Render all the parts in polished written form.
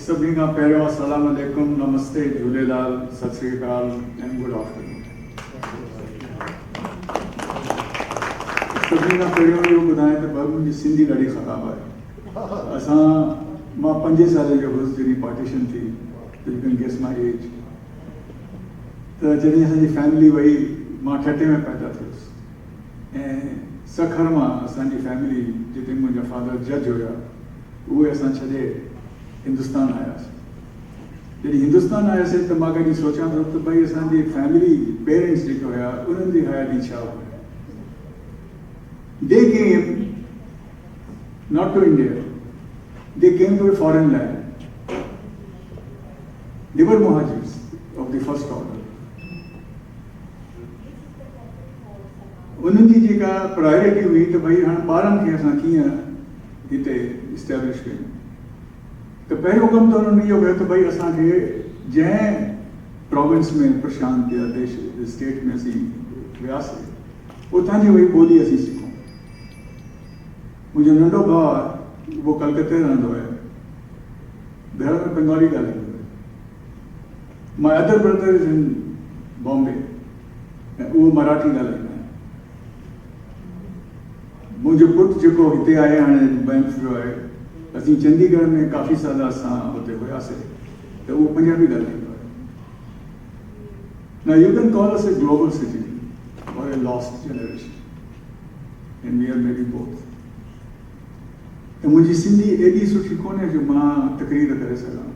सभी का पहिरियों अस्सलाम वालेकुम, नमस्ते, झूलेलाल, सत श्री अकाल एंड गुड आफ्टरनून। सभी का पहिरियों इहो ॿुधायां त भाउ मुंहिंजी सिंधी ॾाढी ख़राबु आहे। मां 5 साल जो हुउसि जॾहिं पार्टीशन थी, you can guess my age. त जॾहिं असांजी फैमिली वई, मां ठटे में पैदा थियुसि ऐं सखर मां असांजी फैमिली जिते मुंहिंजा फादर जज हुया, उहे असां छॾे हिंदुस्तान आयासीं। जॾहिं हिंदुस्तान आयासीं त मां कॾहिं सोचां थो त भई असांजी फैमिली पेरेंट्स जेके हुया उन्हनि जी हयाती छा हुई। They came not to India, they came to a foreign land. They were Muhajirs of the first order. उन्हनि जी जेका प्रायोरिटी हुई त भई हाणे ॿारनि खे असां कीअं हिते इस्टेब्लिश कयूं। त पहिरियों कमु त उन्हनि इहो कयो त भई असांखे जंहिं प्रोविंस में प्रशांत या देश स्टेट में असीं वियासीं उतां जी वही ॿोली असीं सिखूं। मुंहिंजो नंढो भाउ आहे, उहो कलकत्ते रहंदो आहे, घर में बंगाली ॻाल्हाईंदो आहे। My other brother is in Bombay ऐं उहो मराठी ॻाल्हाईंदा आहिनि। मुंहिंजो पुटु जेको हिते आहे हाणे बैंक वियो आहे, असीं चंडीगढ़ में काफ़ी साल असां हुते हुयासीं त उहो पंजाबी ॻाल्हाईंदो आहे। Now you can call us a global city or a lost generation, and we are maybe both. त मुंहिंजी सिंधी एॾी सुठी कोन्हे जो मां तकरीर करे सघां।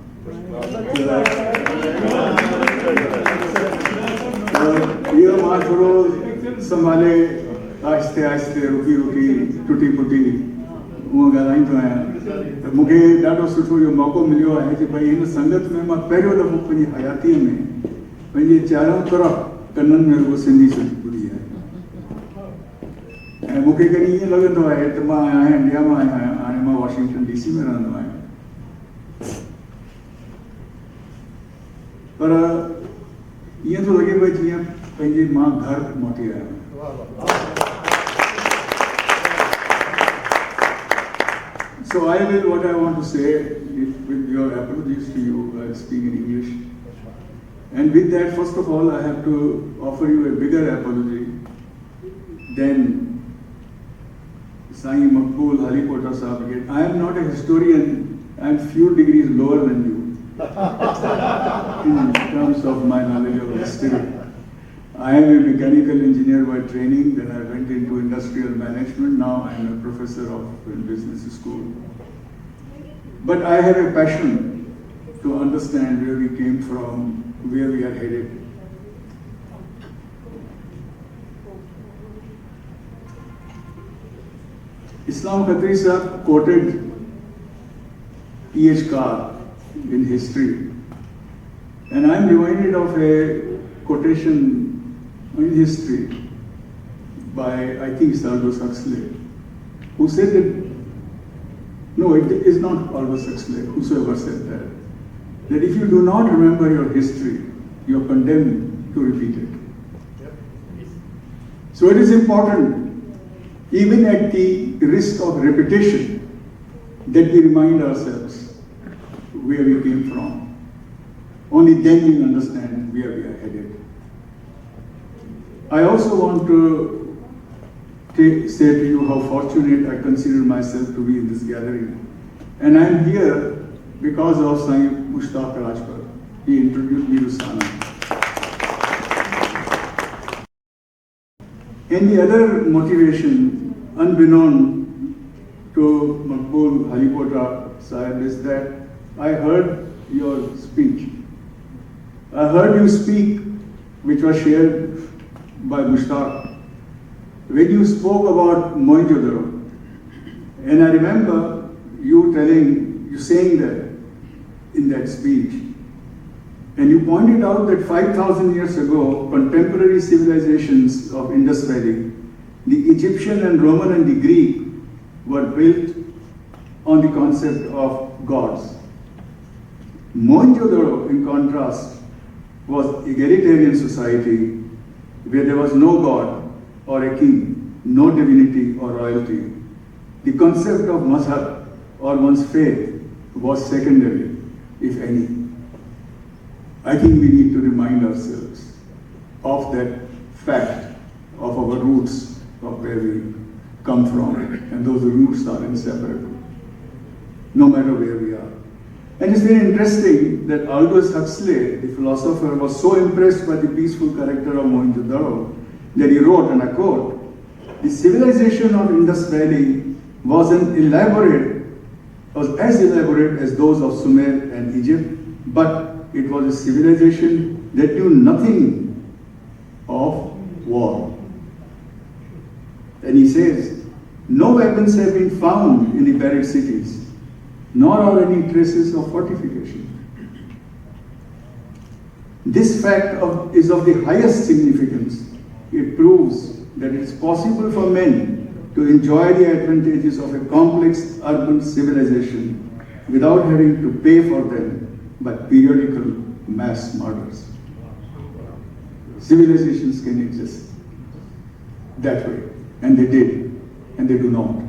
इहो मां थोरो संभाले आहिस्ते आहिस्ते रुकी रुकी टुटी फुटी उहो ॻाल्हाईंदो आहियां। त मूंखे ॾाढो सुठो इहो मौक़ो मिलियो आहे कि भई हिन संगत में मां पहिरियों दफ़ो पंहिंजी हयातीअ में पंहिंजे चारों तरफ़ कननि में रुगो सिंधी ॿुधी आहे। ऐं मूंखे कॾहिं ईअं लॻंदो आहे त मां आहियां इंडिया मां आहियां, हाणे मां वॉशिंगटन DC में रहंदो आहियां, पर ईअं थो लॻे भई जीअं पंहिंजे मां घर मोटी आहियां। So what I want to say, with your apologies to you, I'll speak in English. And with that, first of all, I have to offer you a bigger apology than Sai Makbul Halipota Sahab get. I am not a historian, I am few degrees lower than you in terms of my knowledge of history. I am a mechanical engineer by training, then I went into industrial management, now I am a professor of business school. But I have a passion to understand where we came from, where we are headed. Islam Khatri Sahab quoted E.H. Carr in history, and I am reminded of a quotation in history by, I think, Aldous Huxley, who said that, no, it is not Aldous Huxley, whosoever said that if you do not remember your history, you are condemned to repeat it. So it is important, even at the risk of repetition, that we remind ourselves where we came from. Only then we understand where we are headed. I also want to say to you how fortunate I consider myself to be in this gathering. And I am here because of Sai Mushtaq Rajpal. He introduced me to Sana. And the other motivation, unbeknown to Makbul Halipota Sahib, is that I heard your speech. I heard you speak, which was shared by Mushtaq, when you spoke about Mohenjo-daro. And I remember you saying that in that speech. And you pointed out that 5,000 years ago, contemporary civilizations of Indus Valley, the Egyptian and Roman and the Greek, were built on the concept of gods. Mohenjo-daro, in contrast, was egalitarian society where there was no god or a king, no divinity or royalty. The concept of mazhab or one's faith was secondary. if any. I think we need to remind ourselves of that fact of our roots, of where we come from, and those roots are inseparable, no matter where we are. And it's very interesting that Aldous Huxley, the philosopher, was so impressed by the peaceful character of Mohenjo-daro that he wrote, and I quote, "The civilization of Indus Valley was as elaborate as those of Sumer and Egypt, but it was a civilization that knew nothing of war." And he says, "No weapons have been found in the buried cities, nor are any traces of fortification. This fact is of the highest significance. It proves that it is possible for men to enjoy the advantages of a complex urban civilization without having to pay for them by periodical mass murders. Civilizations can exist that way, and they did, and they do not.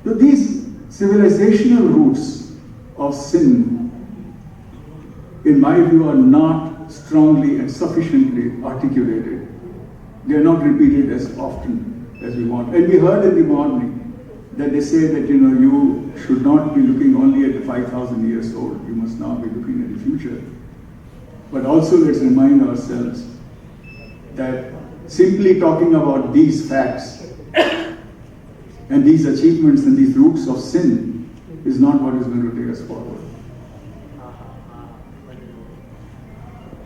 So these civilizational roots of Sindh, in my view, are not strongly and sufficiently articulated. They are not repeated as often as we want. And we heard in the morning that they say that, you should not be looking only at the 5,000 years old. You must now be looking at the future. But also let's remind ourselves that simply talking about these facts and these achievements and these roots of sin is not what is going to take us forward.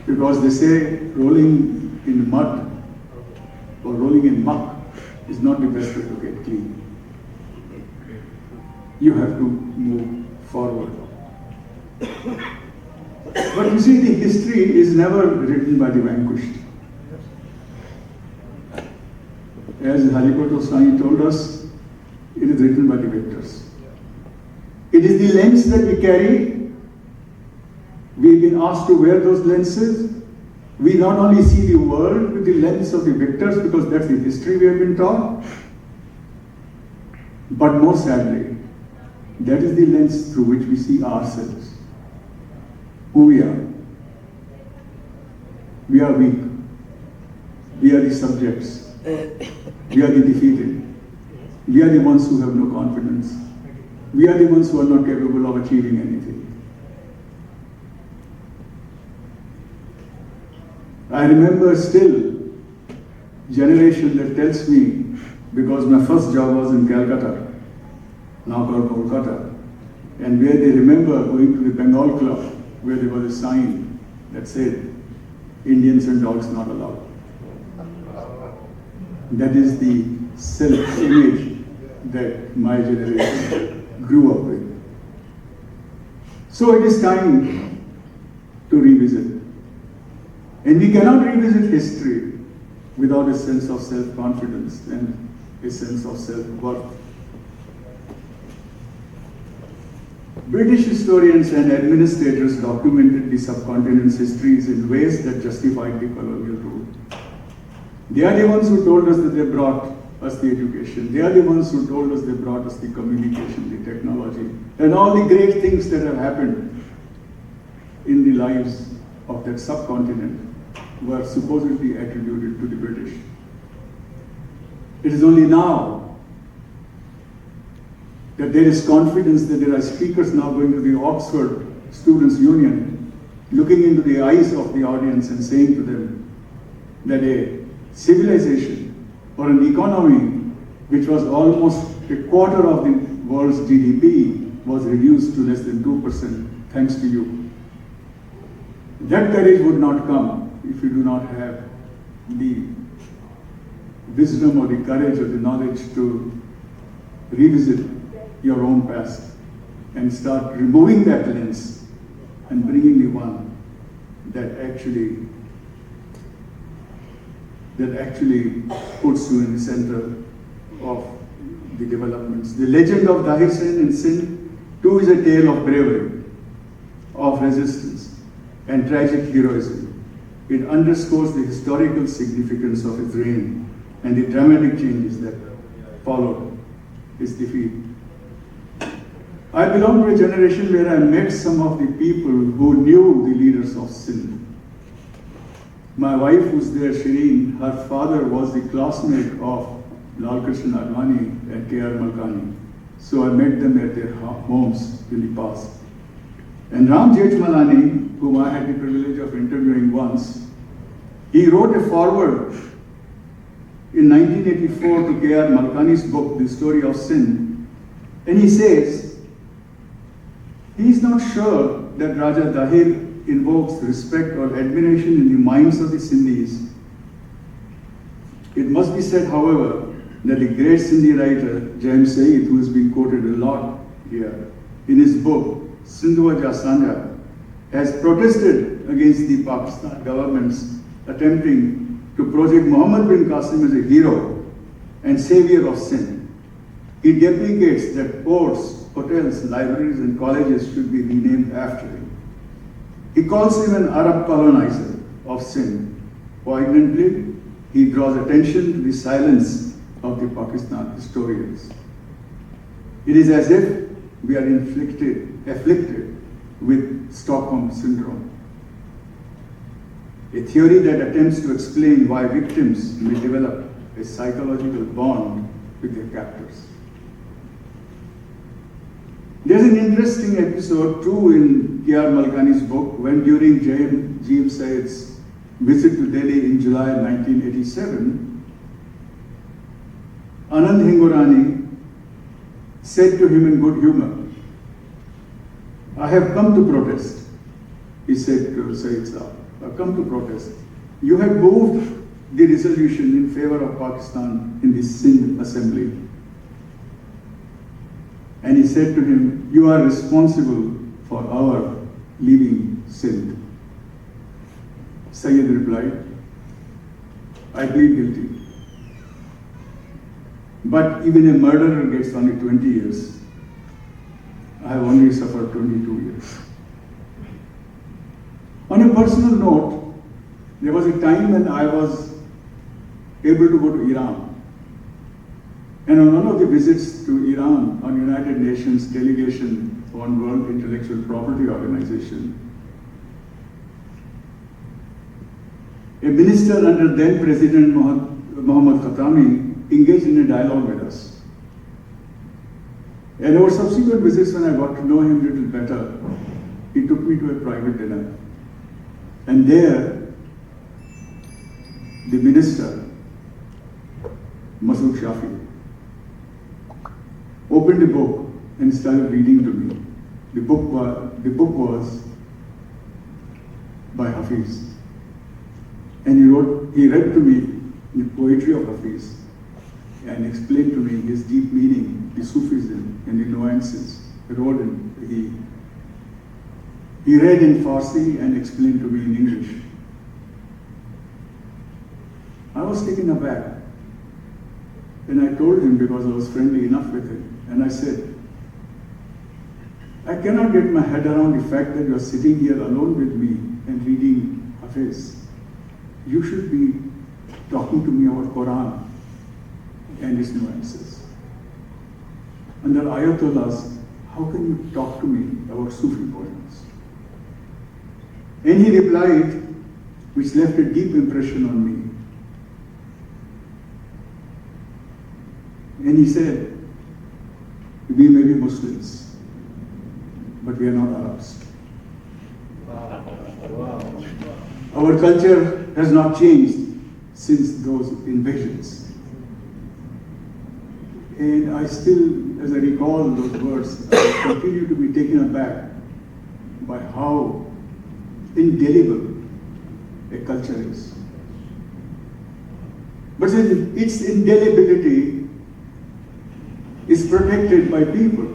Because they say rolling in mud or rolling in muck is not the best way to get clean. You have to move forward. But you see, the history is never written by the vanquished. As Haripurto Swami told us, it is written by the victors. It is the lens that we carry. We've been asked to wear those lenses. We not only see the world with the lens of the victors, because that's the history we have been taught, but more sadly, that is the lens through which we see ourselves, who we are. We are weak. We are the subjects. We are the defeated. We are the ones who have no confidence. We are the ones who are not capable of achieving anything. I remember still generation that tells me, because my first job was in Calcutta, now called Kolkata, and where they remember going to the Bengal Club, where there was a sign that said, "Indians and dogs not allowed." That is the self-image that my generation grew up with. So it is time to revisit. And we cannot revisit history without a sense of self-confidence and a sense of self-worth. British historians and administrators documented the subcontinent's histories in ways that justified the colonial rule. They are the ones who told us that they brought us the education. They are the ones who told us they brought us the communication, the technology, and all the great things that have happened in the lives of that subcontinent were supposedly attributed to the British. It is only now that there is confidence that there are speakers now going to the Oxford Students' Union, looking into the eyes of the audience and saying to them that a civilization or an economy which was almost a quarter of the world's GDP was reduced to less than 2% thanks to you. That courage would not come if you do not have the wisdom or the courage or the knowledge to revisit your own past and start removing that lens and bringing the one that actually puts you in the center of the developments. The legend of Dahir Sen in Sindh too is a tale of bravery, of resistance and tragic heroism. It underscores the historical significance of his reign and the dramatic changes that followed his defeat. I belong to a generation where I met some of the people who knew the leaders of Sindh. My wife was there, Shireen. Her father was the classmate of Lal Krishna Advani and K.R. Malkani. So I met them at their homes in the past. And Ram Jethmalani, whom I had the privilege of interviewing once, he wrote a foreword in 1984 to K.R. Malkani's book, The Story of Sindh. And he says, he is not sure that Raja Dahir invokes respect or admiration in the minds of the Sindhis. It must be said, however, that the great Sindhi writer, Jaim Saeed, who has been quoted a lot here, in his book, Sindhua Ja Sanja, has protested against the Pakistan government's attempting to project Muhammad bin Qasim as a hero and savior of Sindh. He deprecates that ports, hotels, libraries, and colleges should be renamed after him. He calls him an Arab colonizer of Sindh. Poignantly, he draws attention to the silence of the Pakistan historians. It is as if we are afflicted with Stockholm Syndrome, a theory that attempts to explain why victims may develop a psychological bond with their captors. There's an interesting episode too in K.R. Malkani's book when during Jaim Saeed's visit to Delhi in July 1987, Anand Hingorani said to him in good humor, "I have come to protest," he said to Saeed Saab. "I've come to protest. You have moved the resolution in favor of Pakistan in the Sindh Assembly." And he said to him, "You are responsible for our leaving Sindh." Sayyid replied, "I plead guilty. But even a murderer gets only 20 years. I have only suffered 22 years." On a personal note, there was a time when I was able to go to Iran. And on one of the visits to Iran on United Nations delegation on World Intellectual Property Organization, a minister under then President Mohammad Khatami engaged in a dialogue with us. And over subsequent visits, when I got to know him a little better, he took me to a private dinner. And there, the minister, Masood Shafi, opened a book and started reading to me. The book was by Hafiz. And he read to me the poetry of Hafiz and explained to me his deep meaning, the Sufism and the nuances. He read in Farsi and explained to me in English. I was taken aback. And I told him, because I was friendly enough with him, and I said, "I cannot get my head around the fact that you are sitting here alone with me and reading Hafiz. You should be talking to me about Quran and its nuances. Under Ayatollahs, how can you talk to me about Sufi poems?" And he replied, which left a deep impression on me. And he said, "We may be Muslims, but we are not Arabs. Wow. Our culture has not changed since those invasions." And I still, as I recall those words, I continue to be taken aback by how indelible a culture is. But its indelibility is protected by people.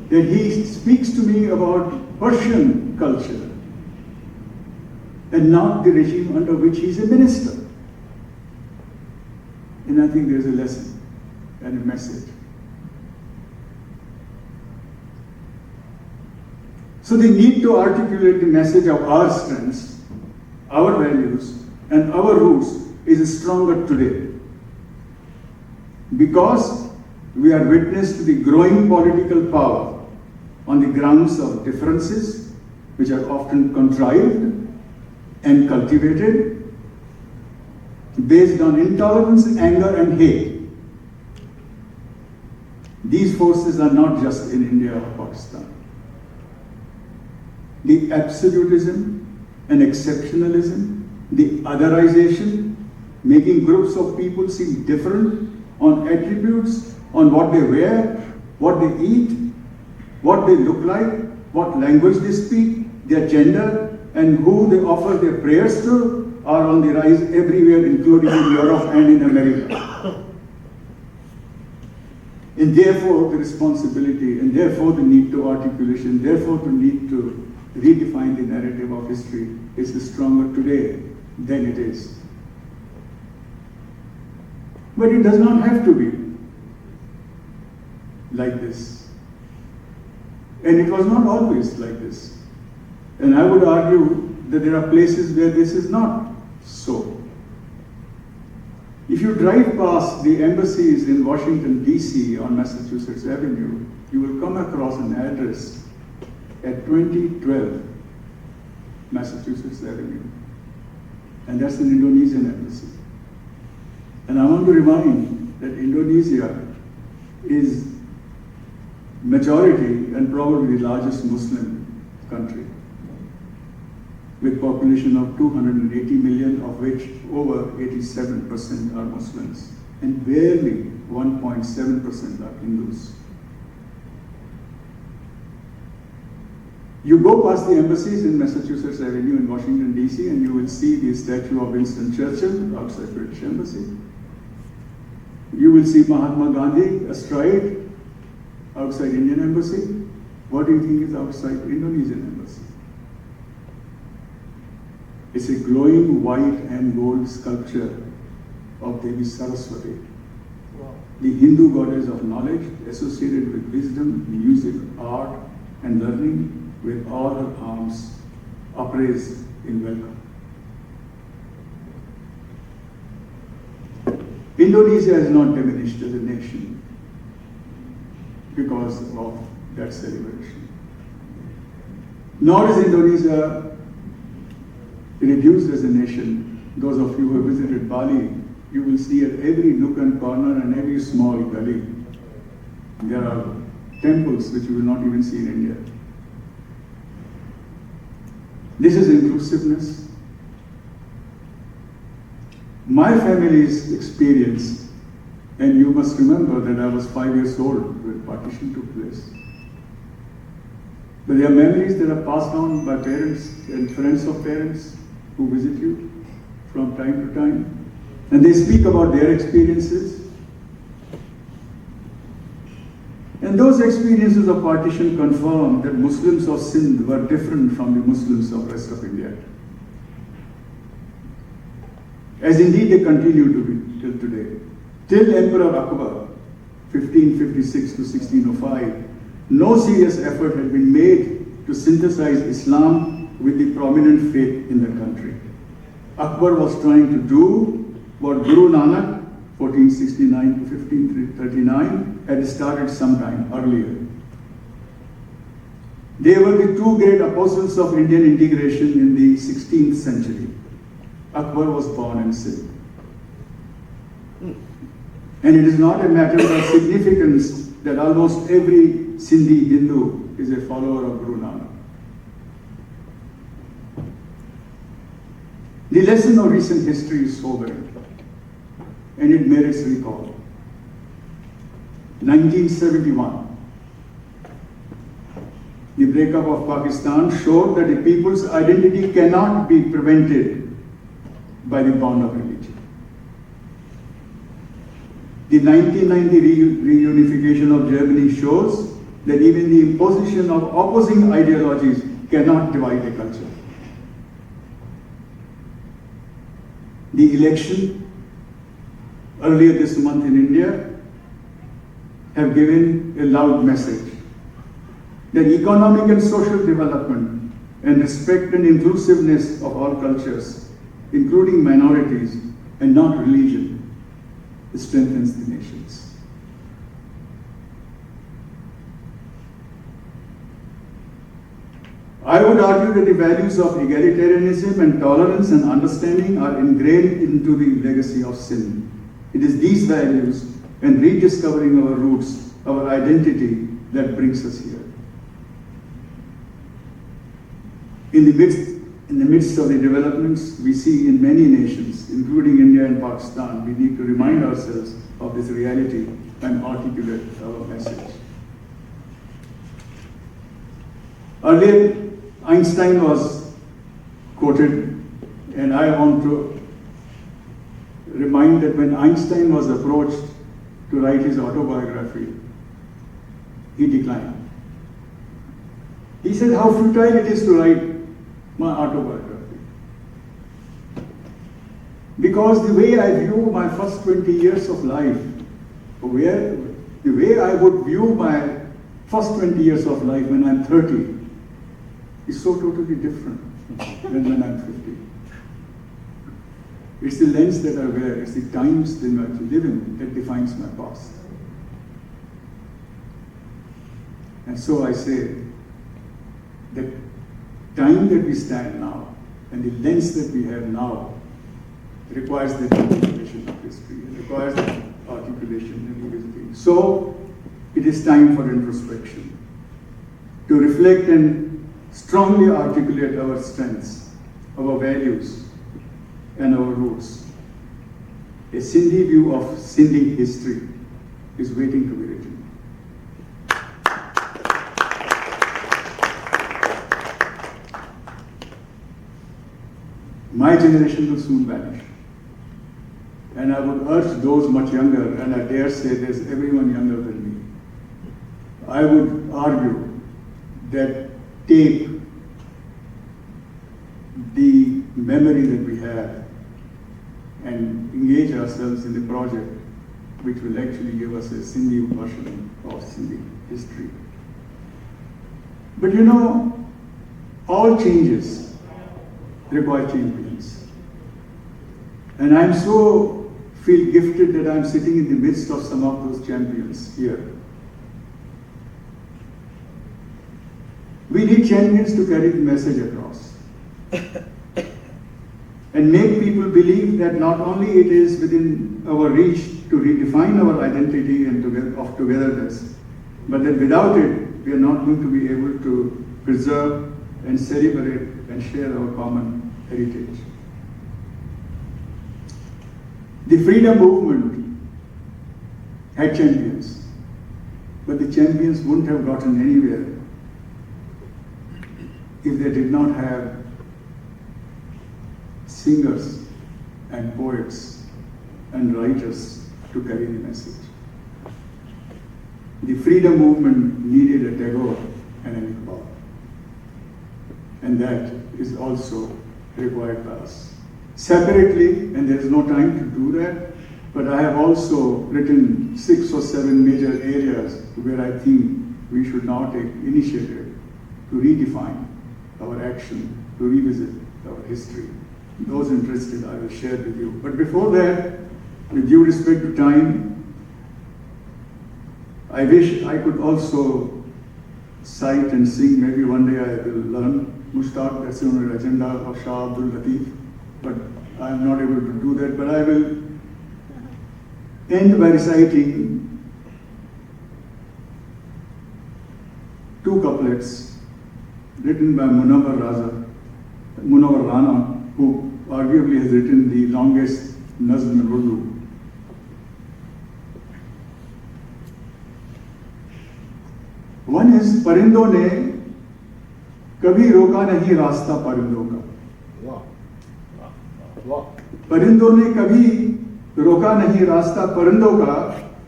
That he speaks to me about Persian culture and not the regime under which he is a minister. And I think there's a lesson and a message. So the need to articulate the message of our strengths, our values, and our roots is stronger today. Because we are witness to the growing political power on the grounds of differences, which are often contrived and cultivated, based on intolerance, anger, and hate. These forces are not just in India or Pakistan. The absolutism and exceptionalism, the otherization, making groups of people seem different on attributes, on what they wear, what they eat, what they look like, what language they speak, their gender, and who they offer their prayers to, are on the rise everywhere, including in Europe and in America. And therefore the responsibility, and therefore the need to articulation, therefore the need to redefine the narrative of history is stronger today than it is. But it does not have to be like this. And it was not always like this. And I would argue that there are places where this is not so. If you drive past the embassies in Washington, D.C. on Massachusetts Avenue, you will come across an address at 2012 Massachusetts Avenue. And that's an Indonesian embassy. And I want to remind that Indonesia is majority and probably the largest Muslim country, with population of 280 million, of which over 87% are Muslims, and barely 1.7% are Hindus. You go past the embassies in Massachusetts Avenue in Washington, D.C., and you will see the statue of Winston Churchill outside British Embassy. You will see Mahatma Gandhi astride outside Indian Embassy. What do you think is outside Indonesian Embassy? It's a glowing white and gold sculpture of Devi Saraswati, the Hindu goddess of knowledge, associated with wisdom, music, art, and learning, with all her arms upraised in welcome. Indonesia is not diminished as a nation because of that celebration. Nor is Indonesia reduced as a nation. Those of you who have visited Bali, you will see at every nook and corner and every small gully, there are temples which you will not even see in India. This is inclusiveness. My family's experience, and you must remember that I was 5 years old when partition took place. But there are memories that are passed on by parents and friends of parents who visit you from time to time. And they speak about their experiences. And those experiences of partition confirm that Muslims of Sindh were different from the Muslims of the rest of India. As indeed they continue to be till today. Till Emperor Akbar, 1556 to 1605, no serious effort had been made to synthesize Islam with the prominent faith in the country. Akbar was trying to do what Guru Nanak, 1469 to 1539, had started sometime earlier. They were the two great apostles of Indian integration in the 16th century. Akbar was born in Sindh. And it is not a matter of significance that almost every Sindhi Hindu is a follower of Guru Nanak. The lesson of recent history is sobering, and it merits recall. 1971, the breakup of Pakistan showed that a people's identity cannot be prevented by the bond of religion. The 1990 reunification of Germany shows that even the imposition of opposing ideologies cannot divide a culture. The election earlier this month in India have given a loud message that economic and social development and respect and inclusiveness of all cultures, including minorities and not religion, strengthens the nations. I would argue that the values of egalitarianism and tolerance and understanding are ingrained into the legacy of Sindh. It is these values and rediscovering our roots, our identity, that brings us here. In the midst of the developments we see in many nations, including India and Pakistan, we need to remind ourselves of this reality and articulate our message. Earlier, Einstein was quoted, and I want to remind that when Einstein was approached to write his autobiography, he declined. He said how futile it is to write my autobiography. Because the way I view my first 20 years of life, the way I would view my first 20 years of life when I'm 30 is so totally different than when I'm 50. It's the lens that I wear, it's the times that I live in that defines my past. And so I say, the time that we stand now and the lens that we have now requires the articulation of history, it requires the articulation and revisiting. So it is time for introspection, to reflect and strongly articulate our strengths, our values, and our roots. A Sindhi view of Sindhi history is waiting to be written. My generation will soon vanish. And I would urge those much younger, and I dare say there's everyone younger than me, I would argue that take the memory that we have and engage ourselves in the project which will actually give us a Sindhi version of Sindhi history. But you know, all changes require champions. And I'm so feel gifted that I'm sitting in the midst of some of those champions here. We need champions to carry the message across and make people believe that not only it is within our reach to redefine our identity and of togetherness, but that without it, we are not going to be able to preserve and celebrate and share our common heritage. The freedom movement had champions, but the champions wouldn't have gotten anywhere if they did not have singers and poets and writers to carry the message. The freedom movement needed a Tagore and an Iqbal, and that is also required by us. Separately, and there is no time to do that, but I have also written 6 or 7 major areas where I think we should now take initiative to redefine our action, to revisit our history. Those interested, I will share with you. But before that, with due respect to time, I wish I could also cite and sing, maybe one day I will learn Mushtaq, that's on the agenda of Shah Abdul Latif, but I am not able to do that. But I will end by reciting 2 couplets written by Munawwar Rana, who arguably has written the longest nazm in Urdu. One is, परिंदों ने कभी रोका नहीं रास्ता परिंदों का. परिंदों ने कभी रोका नहीं रास्ता परिंदों का,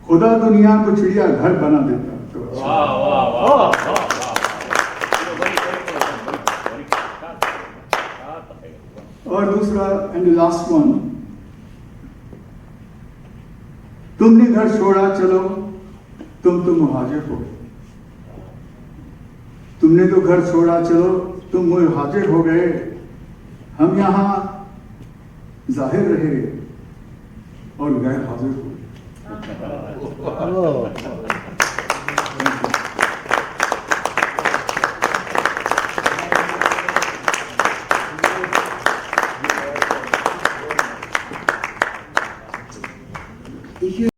खुदा दुनिया को चिड़िया घर बना देता. और दूसरा, and the last one, तुमने घर छोड़ा चलो, तुम तो मुहाजिर हो. तुमने तो घर छोड़ा चलो, तुम मुहाजिर हो गए. हम यहाँ जाहिर रहे और गैर हाजिर हो.